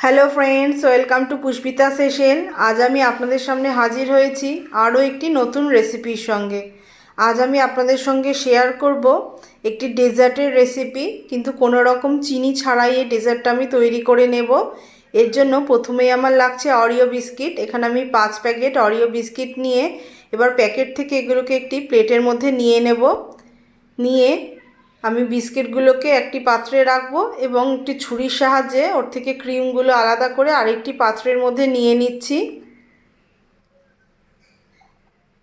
Hello friends, welcome to Pushpita's হেসেল। আজ আমি আপনাদের সামনে হাজির হয়েছি আরও একটি নতুন রেসিপির সঙ্গে। আজ আমি আপনাদের সঙ্গে শেয়ার করব একটি ডেজার্টের রেসিপি, কিন্তু কোনো রকম চিনি ছাড়াই এই ডেজার্টটা আমি তৈরি করে নেব। এর জন্য প্রথমেই আমার লাগছে অরিও বিস্কিট। এখানে আমি 5 প্যাকেট অরিও বিস্কিট নিয়ে এবার প্যাকেট থেকে এগুলোকে একটি প্লেটের মধ্যে নিয়ে নেব। নিয়ে আমি বিস্কিটগুলোকে একটি পাত্রে রাখবো এবং একটি ছুরির সাহায্যে ওর থেকে ক্রিমগুলো আলাদা করে আরেকটি পাত্রের মধ্যে নিয়ে নিচ্ছি।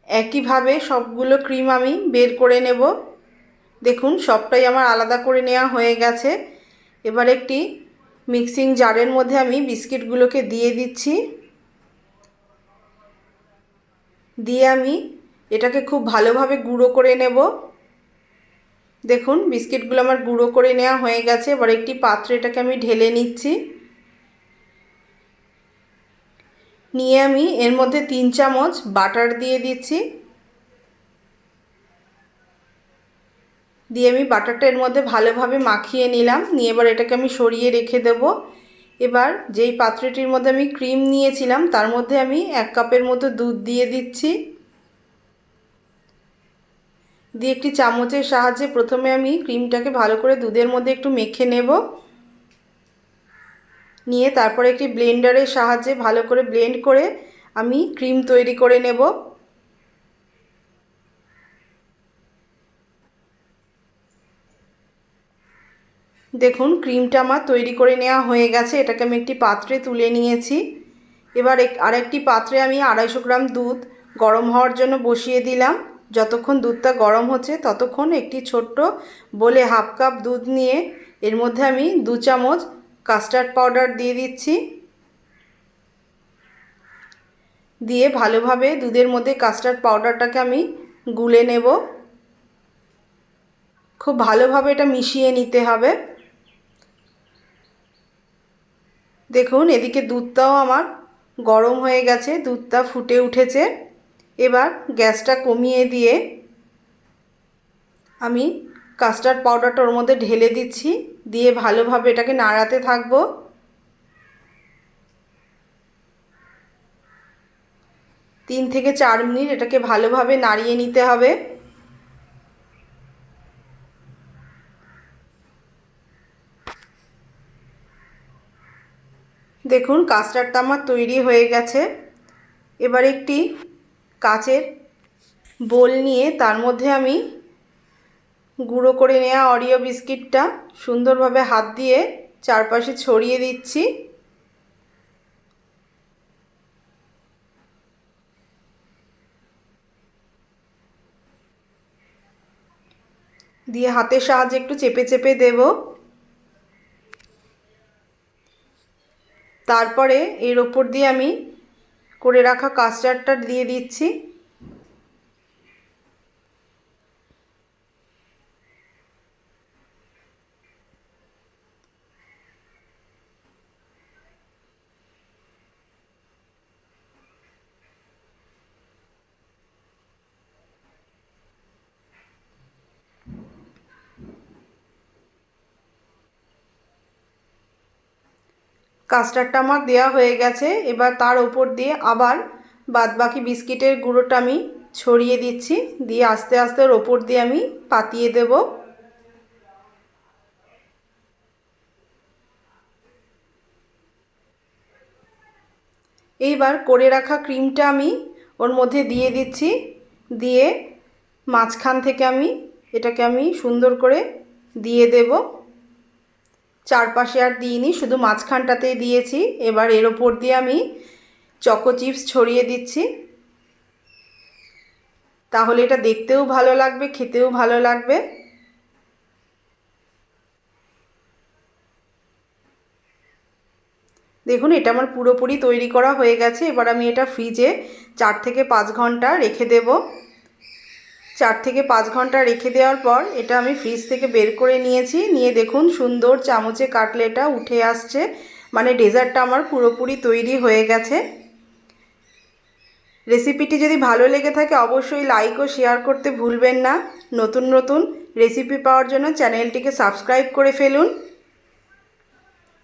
একইভাবে সবগুলো ক্রিম আমি বের করে নেব। দেখুন, সবটাই আমার আলাদা করে নেওয়া হয়ে গেছে। এবার একটি মিক্সিং জারের মধ্যে আমি বিস্কিটগুলোকে দিয়ে দিচ্ছি। দিয়ে আমি এটাকে খুব ভালোভাবে গুঁড়ো করে নেব। দেখুন, বিস্কিটগুলো আমার গুঁড়ো করে নেওয়া হয়ে গেছে। এবার একটি পাত্রে এটাকে আমি ঢেলে নিচ্ছি। নিয়ে আমি এর মধ্যে 3 চামচ বাটার দিয়ে দিচ্ছি। দিয়ে আমি বাটারটা এর মধ্যে ভালোভাবে মাখিয়ে নিলাম। নিয়ে এবার এটাকে আমি সরিয়ে রেখে দেব। এবার যেই পাত্রটির মধ্যে আমি ক্রিম নিয়েছিলাম তার মধ্যে আমি 1 কাপের মতো দুধ দিয়ে দিচ্ছি। দিয়ে একটি চামচের সাহায্যে প্রথমে আমি ক্রিমটাকে ভালো করে দুধের মধ্যে একটু মেখে নেব। নিয়ে তারপরে একটি ব্লেন্ডারের সাহায্যে ভালো করে ব্লেন্ড করে আমি ক্রিম তৈরি করে নেব। দেখুন, ক্রিমটা আমার তৈরি করে নেওয়া হয়ে গেছে। এটাকে আমি একটি পাত্রে তুলে নিয়েছি। এবার আরেকটি পাত্রে আমি 250 গ্রাম দুধ গরম হওয়ার জন্য বসিয়ে দিলাম। যতক্ষণ দুধটা গরম হচ্ছে ততক্ষণ একটি ছোট্ট বলে 1/2 কাপ দুধ নিয়ে এর মধ্যে আমি 2 চামচ কাস্টার্ড পাউডার দিয়ে দিচ্ছি। দিয়ে ভালোভাবে দুধের মধ্যে কাস্টার্ড পাউডারটাকে আমি গুলে নেব। খুব ভালোভাবে এটা মিশিয়ে নিতে হবে। দেখুন, এদিকে দুধটাও আমার গরম হয়ে গেছে, দুধটা ফুটে উঠেছে। এবার গ্যাসটা কমিয়ে দিয়ে আমি কাস্টার্ড পাউডারটা ওর মধ্যে ঢেলে দিচ্ছি। দিয়ে ভালোভাবে এটাকে নাড়াতে থাকবো। 3 থেকে 4 মিনিট এটাকে ভালোভাবে নাড়িয়ে নিতে হবে। দেখুন, কাস্টার্ডটা আমার তৈরি হয়ে গেছে। এবার একটি কাচের বোল নিয়ে তার মধ্যে আমি গুঁড়ো করে নেওয়া অরিও বিস্কিটটা সুন্দরভাবে হাত দিয়ে চারপাশে ছড়িয়ে দিচ্ছি। দিয়ে হাতের সাহায্যে একটু চেপে চেপে দেব। তারপরে এর ওপর দিয়ে আমি করে রাখা কাস্টার্ডটা দিয়ে দিচ্ছি। কাস্টার্ডটা আমার দেওয়া হয়ে গেছে। এবার তার ওপর দিয়ে আবার বাদবাকি বিস্কিটের গুঁড়োটা আমি ছড়িয়ে দিচ্ছি। দিয়ে আস্তে আস্তে ওর ওপর দিয়ে আমি পাতিয়ে দেব। এইবার করে রাখা ক্রিমটা আমি ওর মধ্যে দিয়ে দিচ্ছি। দিয়ে মাঝখান থেকে আমি এটাকে সুন্দর করে দিয়ে দেব। চারপাশে আর দিইনি, শুধু মাঝখানটাতেই দিয়েছি। এবার এর ওপর দিয়ে আমি চকো চিপস ছড়িয়ে দিচ্ছি। তাহলে এটা দেখতেও ভালো লাগবে, খেতেও ভালো লাগবে। দেখুন, এটা আমার পুরোপুরি তৈরি করা হয়ে গেছে। এবার আমি এটা ফ্রিজে 4 থেকে 5 ঘন্টা রেখে দেব। 4 থেকে 5 ঘন্টা রেখে দেওয়ার পর এটা আমি ফ্রিজ থেকে বের করে নিয়েছি। নিয়ে দেখুন, সুন্দর চামচে কাটলে এটা উঠে আসছে, মানে ডেজার্টটা আমার পুরোপুরি তৈরি হয়ে গেছে। রেসিপিটি যদি ভালো লেগে থাকে অবশ্যই লাইক ও শেয়ার করতে ভুলবেন না। নতুন নতুন রেসিপি পাওয়ার জন্য চ্যানেলটিকে সাবস্ক্রাইব করে ফেলুন।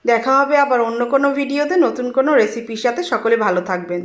দেখা হবে আবার অন্য কোনো ভিডিওতে নতুন কোনো রেসিপির সাথে। সকলে ভালো থাকবেন।